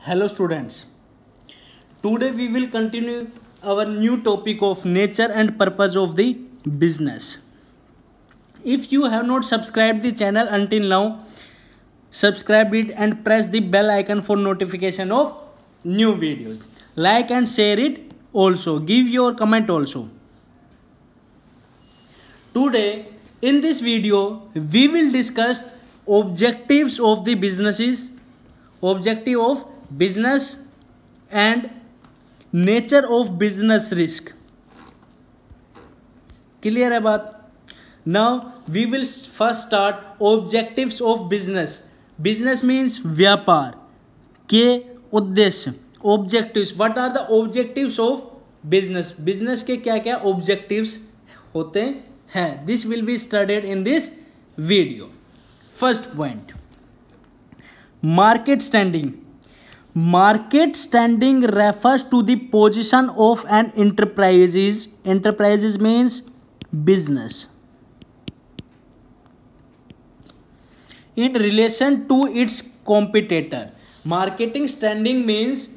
Hello students, today we will continue our new topic of nature and purpose of the business. If you have not subscribed the channel until now, subscribe it and press the bell icon for notification of new videos. Like and share it also, give your comment also. Today in this video we will discuss objectives of the businesses, objective of business and nature of business risk. Clear है बात? Now we will first start objectives of business. Business means व्यापार के उद्देश्य. Objectives, what are the objectives of business? Business के क्या क्या objectives होते हैं? This will be studied in this video. First point, market standing. Market standing refers to the position of an enterprise. Enterprises means business in relation to its competitor. Marketing standing means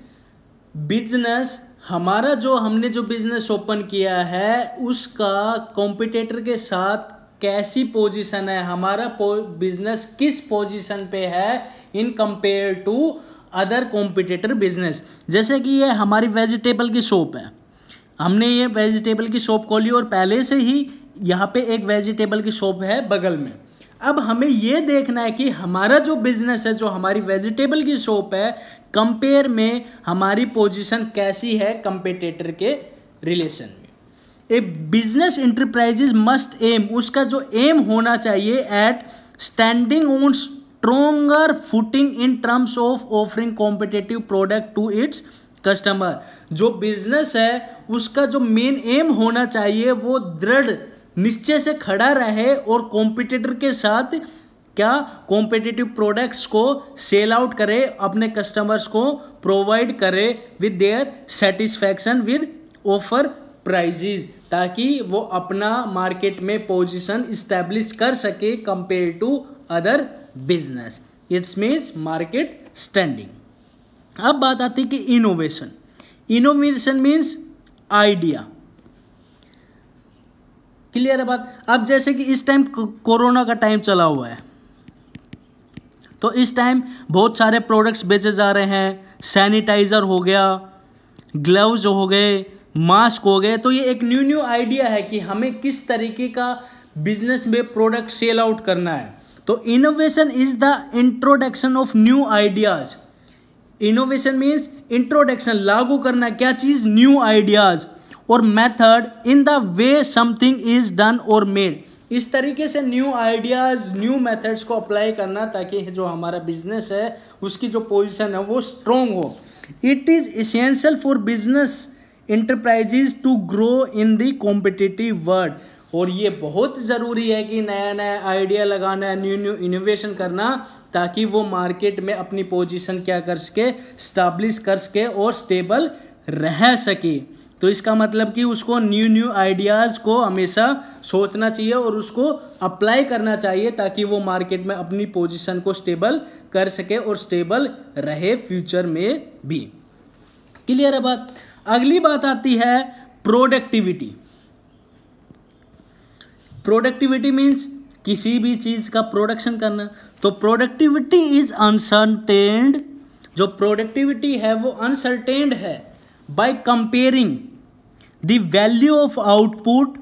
business, हमारा हमने जो business open किया है उसका competitor के साथ कैसी position है, हमारा बिजनेस किस पोजीशन पे है in compare to other competitor business. जैसे कि ये हमारी वेजिटेबल की शॉप है, हमने ये वेजिटेबल की शॉप खोली और पहले से ही यहाँ पे एक वेजिटेबल की शॉप है बगल में. अब हमें ये देखना है कि हमारा जो बिजनेस है, जो हमारी वेजिटेबल की शॉप है, कंपेयर में हमारी पोजीशन कैसी है कंपेटिटर के रिलेशन में. A business enterprises must aim, उसका जो एम होना चाहिए at standing on stronger footing in terms of offering competitive product to its customer. जो बिजनेस है उसका जो मेन एम होना चाहिए वो दृढ़ निश्चय से खड़ा रहे और कॉम्पिटिटर के साथ क्या कॉम्पिटिटिव प्रोडक्ट्स को सेल आउट करे, अपने कस्टमर्स को प्रोवाइड करे with their satisfaction with offer prices, ताकि वो अपना मार्केट में पोजीशन इस्टेब्लिश कर सके compare to other business. It's means market standing. अब बात आती है कि innovation. Innovation means idea. Clear है बात? अब जैसे कि इस टाइम कोरोना का टाइम चला हुआ है, तो इस टाइम बहुत सारे प्रोडक्ट्स बेचे जा रहे हैं. सैनिटाइजर हो गया, ग्लव्स हो गए, मास्क हो गए. तो ये एक न्यू आइडिया है कि हमें किस तरीके का बिजनेस में प्रोडक्ट सेल आउट करना है. तो innovation is the introduction of new ideas. Innovation means introduction, लागू करना क्या चीज, न्यू आइडियाज और method in the way something is done और मेड. इस तरीके से न्यू आइडियाज, न्यू मेथड्स को अप्लाई करना ताकि जो हमारा बिजनेस है उसकी जो पोजीशन है वो स्ट्रोंग हो. It is essential for business enterprises to grow in the competitive world. और ये बहुत ज़रूरी है कि नया नया आइडिया लगाना, न्यू इनोवेशन करना, ताकि वो मार्केट में अपनी पोजीशन क्या कर सके, स्टैब्लिश कर सके और स्टेबल रह सके. तो इसका मतलब कि उसको न्यू आइडियाज़ को हमेशा सोचना चाहिए और उसको अप्लाई करना चाहिए ताकि वो मार्केट में अपनी पोजीशन को स्टेबल कर सके और स्टेबल रहे फ्यूचर में भी. क्लियर है बात? अगली बात आती है प्रोडक्टिविटी. प्रोडक्टिविटी मीन्स किसी भी चीज़ का प्रोडक्शन करना. तो प्रोडक्टिविटी इज अनसर्टेन्ड. जो प्रोडक्टिविटी है वो अनसर्टेन्ड है by comparing the value of output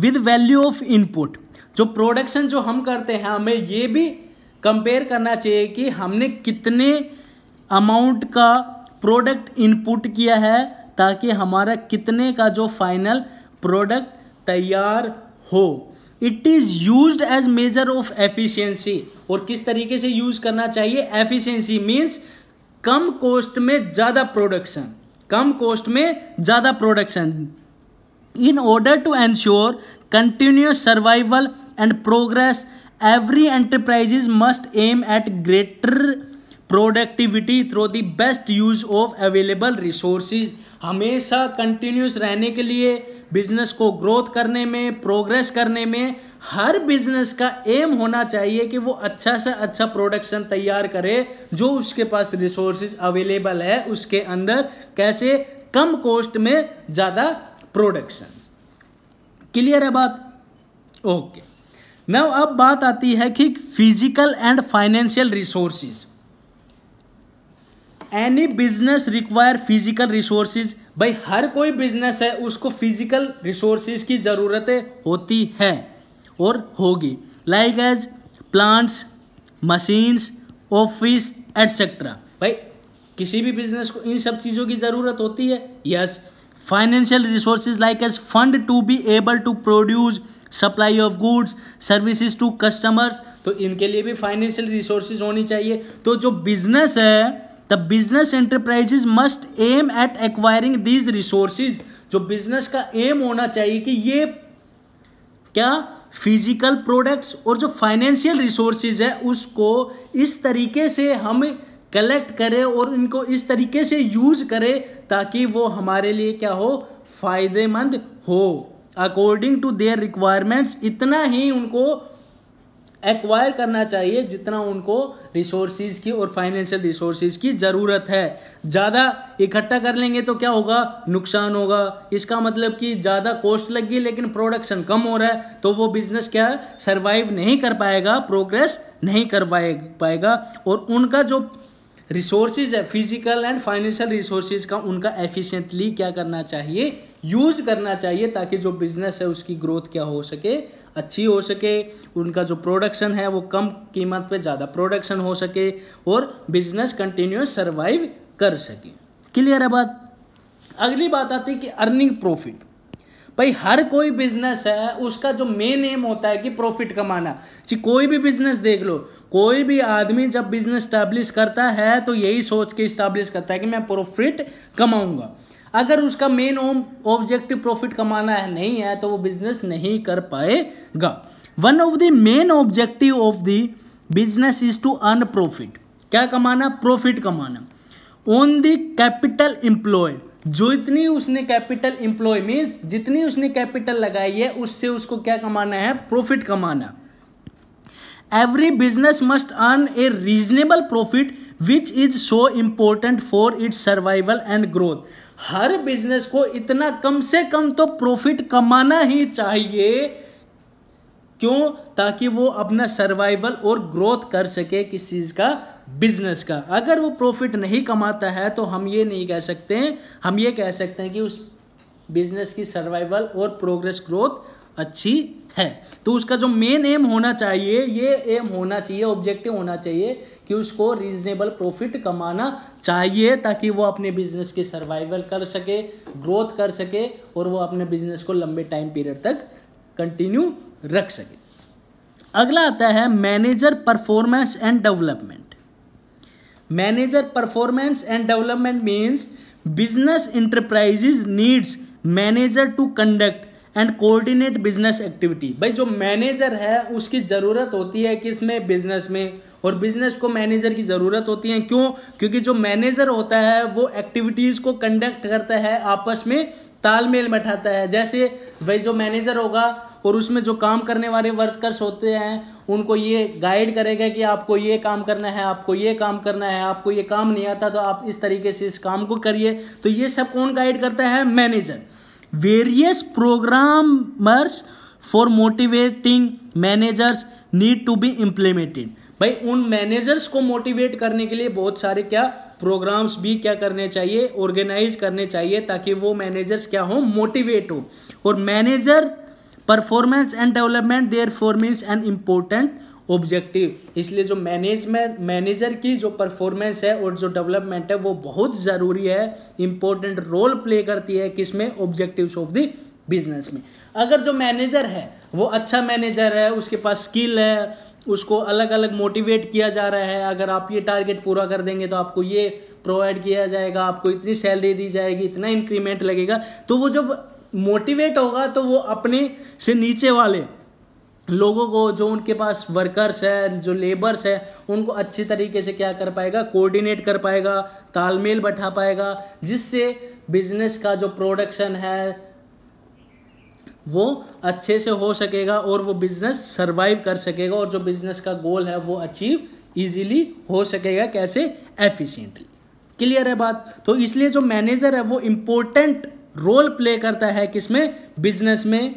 with value of input. जो प्रोडक्शन जो हम करते हैं हमें ये भी कंपेयर करना चाहिए कि हमने कितने अमाउंट का प्रोडक्ट इनपुट किया है ताकि हमारा कितने का जो फाइनल प्रोडक्ट तैयार हो. It is used as measure of efficiency. और किस तरीके से यूज करना चाहिए? एफिशिएंसी मीन्स कम कॉस्ट में ज़्यादा प्रोडक्शन, कम कॉस्ट में ज़्यादा production. In order to ensure continuous survival and progress every enterprises must aim at greater productivity through the best use of available resources. हमेशा कंटिन्यूस रहने के लिए, बिजनेस को ग्रोथ करने में, प्रोग्रेस करने में। हर बिजनेस का एम होना चाहिए कि वो अच्छा से अच्छा प्रोडक्शन तैयार करे, जो उसके पास रिसोर्सेज अवेलेबल है उसके अंदर कैसे कम कॉस्ट में ज्यादा प्रोडक्शन। क्लियर है बात? ओके। नाउ अब बात आती है कि physical and financial resources. Any business require physical resources. भाई हर कोई बिजनेस है उसको फिजिकल रिसोर्सेज की जरूरतें होती है और होगी, like as plants, machines, office etcetera. भाई किसी भी बिजनेस को इन सब चीजों की जरूरत होती है। Yes. Financial resources like as fund to be able to produce, supply of goods, services to customers. तो इनके लिए भी फाइनेंशियल रिसोर्सेज होनी चाहिए। तो जो बिजनेस है, the business enterprises must aim at acquiring these resources. जो बिजनेस का एम होना चाहिए कि ये क्या फिजिकल प्रोडक्ट्स और जो फाइनेंशियल रिसोर्सेज है उसको इस तरीके से हम कलेक्ट करें और इनको इस तरीके से यूज करें ताकि वो हमारे लिए क्या हो, फायदेमंद हो, अकॉर्डिंग टू देयर रिक्वायरमेंट्स। इतना ही उनको एक्वायर करना चाहिए जितना उनको रिसोर्सेज की और फाइनेंशियल रिसोर्सेज की जरूरत है। ज़्यादा इकट्ठा कर लेंगे तो क्या होगा, नुकसान होगा। इसका मतलब कि ज़्यादा कॉस्ट लगी लेकिन प्रोडक्शन कम हो रहा है तो वो बिजनेस क्या सरवाइव नहीं कर पाएगा, प्रोग्रेस नहीं कर पाएगा। और उनका जो रिसोर्सेज है फिजिकल एंड फाइनेंशियल रिसोर्सेज का उनका एफिशिएंटली क्या करना चाहिए, यूज करना चाहिए, ताकि जो बिजनेस है उसकी ग्रोथ क्या हो सके, अच्छी हो सके। उनका जो प्रोडक्शन है वो कम कीमत पे ज़्यादा प्रोडक्शन हो सके और बिजनेस कंटिन्यूस सर्वाइव कर सके। क्लियर है बात? अगली बात आती है कि अर्निंग प्रॉफिट। भाई हर कोई बिजनेस है उसका जो मेन एम होता है कि प्रॉफिट कमाना। कोई भी बिजनेस देख लो, कोई भी आदमी जब बिजनेस स्टैब्लिश करता है तो यही सोच के स्टैब्लिश करता है कि मैं प्रॉफिट कमाऊंगा। अगर उसका मेन ऑब्जेक्टिव प्रॉफिट कमाना है नहीं है तो वो बिजनेस नहीं कर पाएगा। One of the main objective of the business is to earn profit. क्या कमाना? प्रॉफिट कमाना। On the capital employ. जो इतनी उसने कैपिटल एम्प्लॉय मीन्स जितनी उसने कैपिटल लगाई है उससे उसको क्या कमाना है? प्रॉफिट कमाना। Every business must earn A reasonable profit which is so important for its survival and growth. Her business को इतना कम से कम तो प्रॉफिट कमाना ही चाहिए। क्यों? ताकि वो अपना सर्वाइवल और ग्रोथ कर सके किस चीज का? बिजनेस का। अगर वो प्रॉफिट नहीं कमाता है तो हम ये नहीं कह सकते हैं, हम ये कह सकते हैं कि उस बिजनेस की सर्वाइवल और प्रोग्रेस ग्रोथ अच्छी है। तो उसका जो मेन एम होना चाहिए, ये एम होना चाहिए, ऑब्जेक्टिव होना चाहिए कि उसको रीजनेबल प्रॉफिट कमाना चाहिए ताकि वो अपने बिजनेस की सर्वाइवल कर सके, ग्रोथ कर सके और वो अपने बिजनेस को लंबे टाइम पीरियड तक कंटिन्यू रख सके। अगला आता है manager performance and development. Manager performance and development means business enterprises needs manager to conduct and coordinate business activity. भाई जो मैनेजर है उसकी ज़रूरत होती है किसमें? बिजनेस में। और बिजनेस को मैनेजर की ज़रूरत होती है। क्यों? क्योंकि जो मैनेजर होता है वो एक्टिविटीज़ को कंडक्ट करता है, आपस में तालमेल बैठाता है। जैसे भाई जो मैनेजर होगा और उसमें जो काम करने वाले वर्कर्स होते हैं उनको ये गाइड करेगा कि आपको ये काम करना है, आपको ये काम करना है, आपको ये काम नहीं आता तो आप इस तरीके से इस काम को करिए। तो ये सब कौन गाइड करता है? Manager. Various programmers for motivating managers need to be implemented. भाई उन मैनेजर्स को मोटिवेट करने के लिए बहुत सारे क्या प्रोग्राम्स भी क्या करने चाहिए? ऑर्गेनाइज करने चाहिए ताकि वो मैनेजर्स क्या हो? मोटिवेट हो। और manager performance and development therefore means an important objective. इसलिए जो मैनेजर की जो परफॉर्मेंस है और जो डेवलपमेंट है वो बहुत ज़रूरी है, इंपॉर्टेंट रोल प्ले करती है किसमें? ऑब्जेक्टिव्स ऑफ द बिजनेस में। अगर जो मैनेजर है वो अच्छा मैनेजर है, उसके पास स्किल है, उसको अलग अलग मोटिवेट किया जा रहा है, अगर आप ये टारगेट पूरा कर देंगे तो आपको ये प्रोवाइड किया जाएगा, आपको इतनी सैलरी दी जाएगी, इतना इंक्रीमेंट लगेगा, तो वो जब मोटिवेट होगा तो वो अपने से नीचे वाले लोगों को, जो उनके पास वर्कर्स है, जो लेबर्स है, उनको अच्छी तरीके से क्या कर पाएगा? कोऑर्डिनेट कर पाएगा, तालमेल बैठा पाएगा, जिससे बिजनेस का जो प्रोडक्शन है वो अच्छे से हो सकेगा और वो बिजनेस सरवाइव कर सकेगा और जो बिजनेस का गोल है वो अचीव इजीली हो सकेगा। कैसे? एफिशिएंटली। क्लियर है बात? तो इसलिए जो मैनेजर है वो इंपॉर्टेंट रोल प्ले करता है किसमें? बिजनेस में।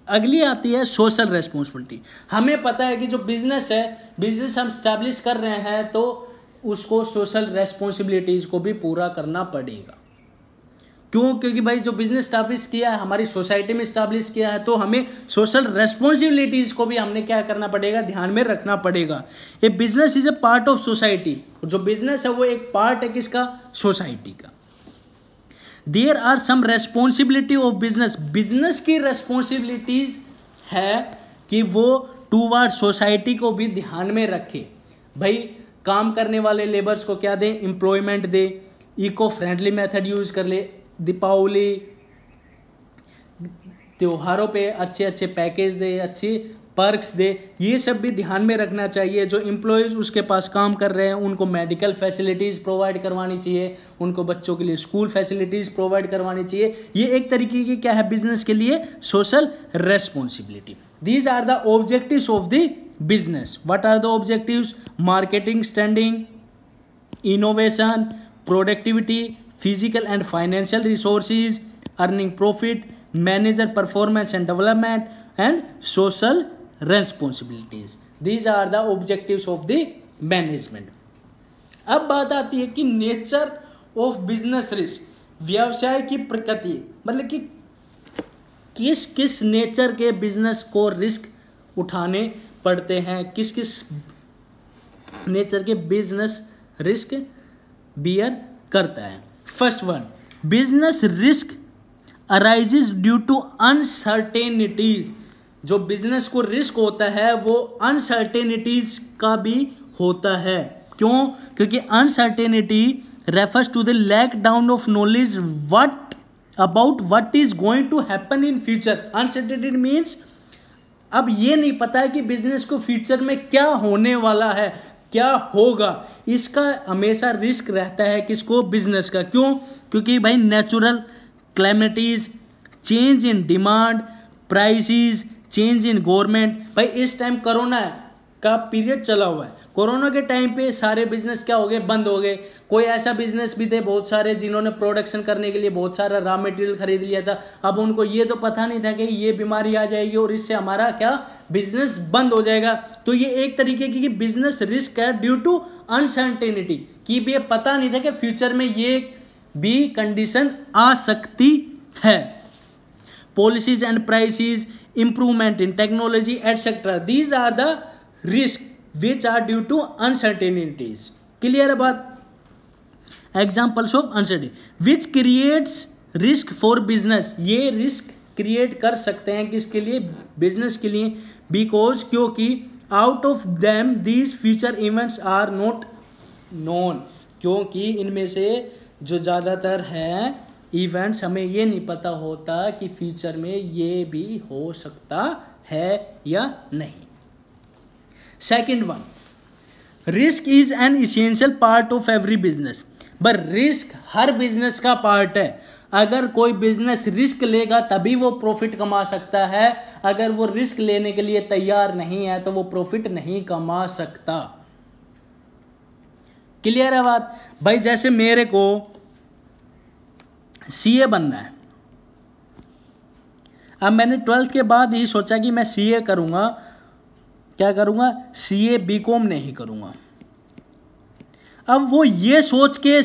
अगली आती है सोशल रेस्पॉन्सिबिलिटी। हमें पता है कि जो बिजनेस है, बिजनेस हम स्टैब्लिश कर रहे हैं तो उसको सोशल रेस्पॉन्सिबिलिटीज को भी पूरा करना पड़ेगा। क्यों? क्योंकि भाई जो बिजनेस स्टैब्लिश किया है, हमारी सोसाइटी में स्टैब्लिश किया है, तो हमें सोशल रेस्पॉन्सिबिलिटीज को भी हमने क्या करना पड़ेगा? ध्यान में रखना पड़ेगा। A business is a part of society. जो बिजनेस है वो एक पार्ट है किसका? सोसाइटी का। There are some responsibility of business. Business की रेस्पॉन्सिबिलिटीज है कि वो टूवर्ड सोसाइटी को भी ध्यान में रखे। भाई काम करने वाले लेबर्स को क्या दे? एम्प्लॉयमेंट दे, इको फ्रेंडली मेथड यूज कर ले, दीपावली त्योहारों पे अच्छे अच्छे पैकेज दे, अच्छी पर्क्स दे, ये सब भी ध्यान में रखना चाहिए। जो एम्प्लॉयज़ उसके पास काम कर रहे हैं उनको मेडिकल फैसिलिटीज़ प्रोवाइड करवानी चाहिए, उनको बच्चों के लिए स्कूल फैसिलिटीज़ प्रोवाइड करवानी चाहिए। ये एक तरीके की क्या है? बिजनेस के लिए social responsibility. These are the objectives of the business. What are the objectives? Marketing standing, innovation, productivity, physical and financial resources, earning profit, manager performance and development and social responsibilities. These are the objectives of the management. अब बात आती है कि nature of business risk, व्यवसाय की प्रकृति, मतलब कि किस किस नेचर के बिजनेस को रिस्क उठाने पड़ते हैं, किस किस नेचर के बिजनेस रिस्क बियर करता है। First one, business risk arises due to uncertainties. जो बिजनेस को रिस्क होता है वो अनसर्टेनिटीज का भी होता है। क्यों? क्योंकि uncertainty refers to the lack down of knowledge what about what is going to happen in future. Uncertainty means अब ये नहीं पता है कि बिजनेस को फ्यूचर में क्या होने वाला है, क्या होगा। इसका हमेशा रिस्क रहता है किसको? बिजनेस का। क्यों? क्योंकि भाई natural calamities, change in demand, prices, change in government. भाई इस टाइम कोरोना का पीरियड चला हुआ है, कोरोना के टाइम पे सारे बिजनेस क्या हो गए? बंद हो गए। कोई ऐसा बिजनेस भी थे बहुत सारे जिन्होंने प्रोडक्शन करने के लिए बहुत सारा रॉ मटेरियल खरीद लिया था। अब उनको ये तो पता नहीं था कि ये बीमारी आ जाएगी और इससे हमारा क्या बिजनेस बंद हो जाएगा। तो ये एक तरीके की बिजनेस रिस्क है ड्यू टू अनसर्टेनिटी, कि ये पता नहीं था कि फ्यूचर में ये भी कंडीशन आ सकती है। Policies and prices, improvement in technology, etc. These are the risks which are due to uncertainties. Clear है बात? Examples of uncertainty which creates risk for business. ये रिस्क क्रिएट कर सकते हैं किसके लिए? बिजनेस के लिए। बिकॉज क्योंकि out of them these future events are not known. क्योंकि इनमें से जो ज़्यादातर है इवेंट्स हमें ये नहीं पता होता कि फ्यूचर में ये भी हो सकता है या नहीं। Second one, risk is an essential part of every business. But risk her business का पार्ट है। अगर कोई बिजनेस रिस्क लेगा तभी वो प्रॉफिट कमा सकता है, अगर वो रिस्क लेने के लिए तैयार नहीं है तो वो प्रॉफिट नहीं कमा सकता। क्लियर है बात? भाई जैसे मेरे को सीए बनना है, अब मैंने 12th के बाद ही सोचा कि मैं सीए करूंगा। क्या करूंगा? सीए बीकॉम नहीं करूंगा। अब वो ये सोच के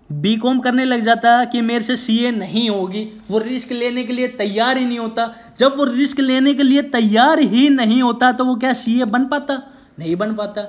बीकॉम करने लग जाता है कि मेरे से सीए नहीं होगी, वो रिस्क लेने के लिए तैयार ही नहीं होता। जब वो रिस्क लेने के लिए तैयार ही नहीं होता तो वो क्या सीए बन पाता? नहीं बन पाता।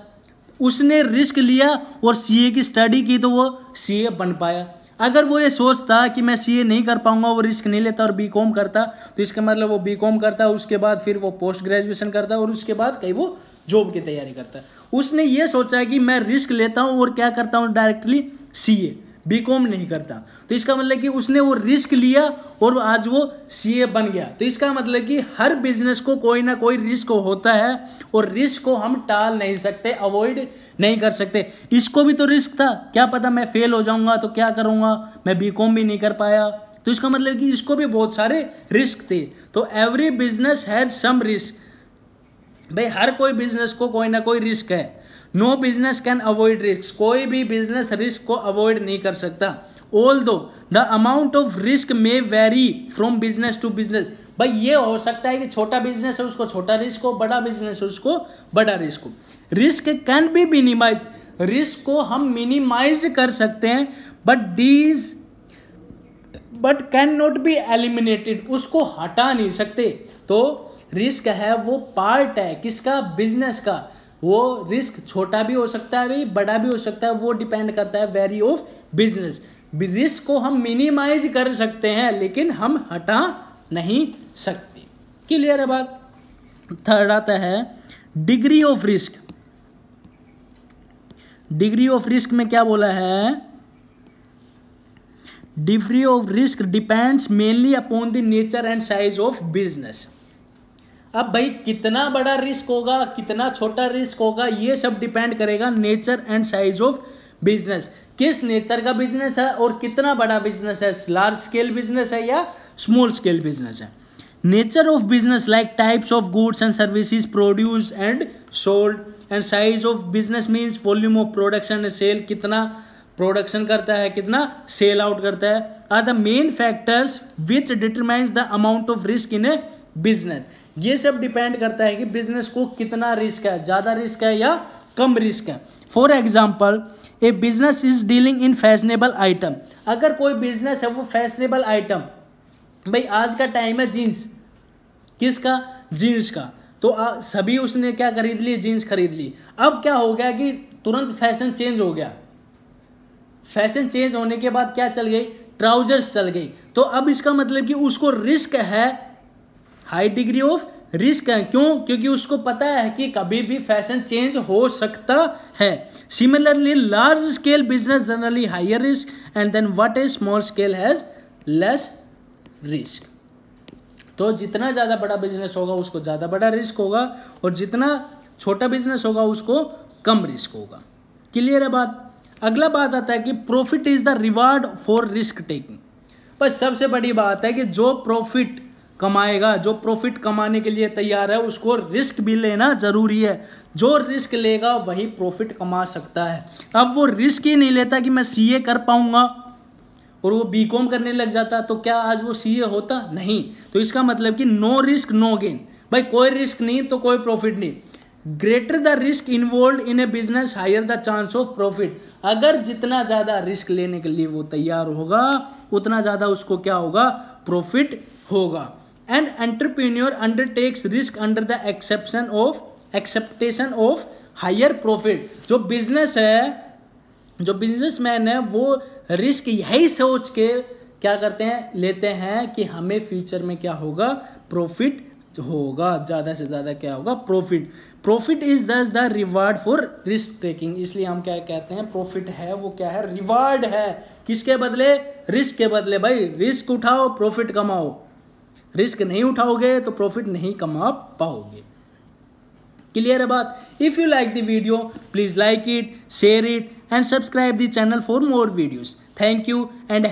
उसने रिस्क लिया और सीए की स्टडी की तो वो सीए बन पाया। अगर वो ये सोचता कि मैं सीए नहीं कर पाऊंगा, वो रिस्क नहीं लेता और बीकॉम करता, तो इसका मतलब वो बीकॉम करता, उसके बाद फिर वो पोस्ट ग्रेजुएशन करता और उसके बाद कहीं वो जॉब की तैयारी करता। उसने ये सोचा है कि मैं रिस्क लेता हूँ और क्या करता हूँ? डायरेक्टली सीए, बीकॉम नहीं करता। तो इसका मतलब कि उसने वो रिस्क लिया और आज वो सीए बन गया। तो इसका मतलब कि हर बिजनेस को कोई ना कोई रिस्क होता है और रिस्क को हम टाल नहीं सकते, अवॉइड नहीं कर सकते। इसको भी तो रिस्क था, क्या पता मैं फेल हो जाऊंगा तो क्या करूंगा, मैं बीकॉम भी नहीं कर पाया, तो इसका मतलब कि इसको भी बहुत सारे रिस्क थे। तो every business has some risk, भाई हर कोई बिजनेस को कोई ना कोई रिस्क है। No business can avoid risk, कोई भी बिजनेस रिस्क को अवॉइड नहीं कर सकता। Although the amount of risk may vary from business to business, भाई ये हो सकता है कि छोटा बिजनेस है उसको छोटा रिस्क हो, बड़ा बिजनेस है उसको बड़ा रिस्क हो। Risk can be minimize, risk को हम मिनिमाइज कर सकते हैं, but can not be eliminated, उसको हटा नहीं सकते। तो रिस्क है वो पार्ट है किसका, बिजनेस का। वो रिस्क छोटा भी हो सकता है भाई, बड़ा भी हो सकता है, वो डिपेंड करता है वेरी ऑफ बिजनेस। रिस्क को हम मिनिमाइज कर सकते हैं लेकिन हम हटा नहीं सकते। क्लियर है बात। थर्ड आता है degree of risk. Degree of risk में क्या बोला है, degree of risk depends mainly upon the nature and size of business. अब भाई कितना बड़ा रिस्क होगा, कितना छोटा रिस्क होगा, ये सब डिपेंड करेगा nature and size of business. किस नेचर का बिजनेस है और कितना बड़ा बिजनेस है, लार्ज स्केल बिजनेस है या स्मॉल स्केल बिजनेस है। Nature of business like types of goods and services produce and sold, and size of business means volume of production and sale, कितना प्रोडक्शन करता है कितना सेल आउट करता है, are the main factors which determines the amount of risk in a business. ये सब depend करता है कि बिजनेस को कितना रिस्क है, ज्यादा रिस्क है या कम रिस्क है। For example A business is dealing in fashionable item, अगर कोई बिजनेस है वो फैशनेबल आइटम, भाई आज का टाइम है जीन्स, किसका, जीन्स का, तो सभी उसने क्या खरीद ली, जीन्स खरीद ली। अब क्या हो गया कि तुरंत फैशन चेंज हो गया, फैशन चेंज होने के बाद क्या चल गई, ट्राउजर्स चल गई। तो अब इसका मतलब कि उसको रिस्क है, हाई डिग्री ऑफ रिस्क है। क्यों, क्योंकि उसको पता है कि कभी भी फैशन चेंज हो सकता है। Similarly large scale business generally higher risk and than what a small scale has less risk. तो जितना ज्यादा बड़ा बिजनेस होगा उसको ज्यादा बड़ा रिस्क होगा, और जितना छोटा बिजनेस होगा उसको कम रिस्क होगा। क्लियर है बात। अगला बात आता है कि profit is the reward for risk taking. बस सबसे बड़ी बात है कि जो प्रॉफिट कमाएगा, जो प्रॉफिट कमाने के लिए तैयार है, उसको रिस्क भी लेना जरूरी है। जो रिस्क लेगा वही प्रॉफिट कमा सकता है। अब वो रिस्क ही नहीं लेता कि मैं सीए कर पाऊंगा और वो बीकॉम करने लग जाता, तो क्या आज वो सीए होता, नहीं। तो इसका मतलब कि नो रिस्क नो गेन, भाई कोई रिस्क नहीं तो कोई प्रॉफिट नहीं। Greater the risk involve in a business higher the chance of profit, अगर जितना ज्यादा रिस्क लेने के लिए वो तैयार होगा उतना ज्यादा उसको क्या होगा, प्रॉफिट होगा। And entrepreneur undertakes risk under the expectation of higher profit. जो बिजनेस है, जो बिजनेसमैन है, वो रिस्क यही सोच के क्या करते हैं, लेते हैं कि हमें फ्यूचर में क्या होगा, प्रॉफिट होगा, ज्यादा से ज्यादा क्या होगा, प्रॉफिट। प्रॉफिट इज दस the reward for risk taking, इसलिए हम क्या कहते हैं, प्रॉफिट है वो क्या है, रिवार्ड है। किसके बदले, रिस्क के बदले। भाई रिस्क उठाओ प्रॉफिट कमाओ, रिस्क नहीं उठाओगे तो प्रॉफिट नहीं कमा पाओगे। क्लियर है बात। If you like the video please like it, share it and subscribe the channel for more videos. Thank you and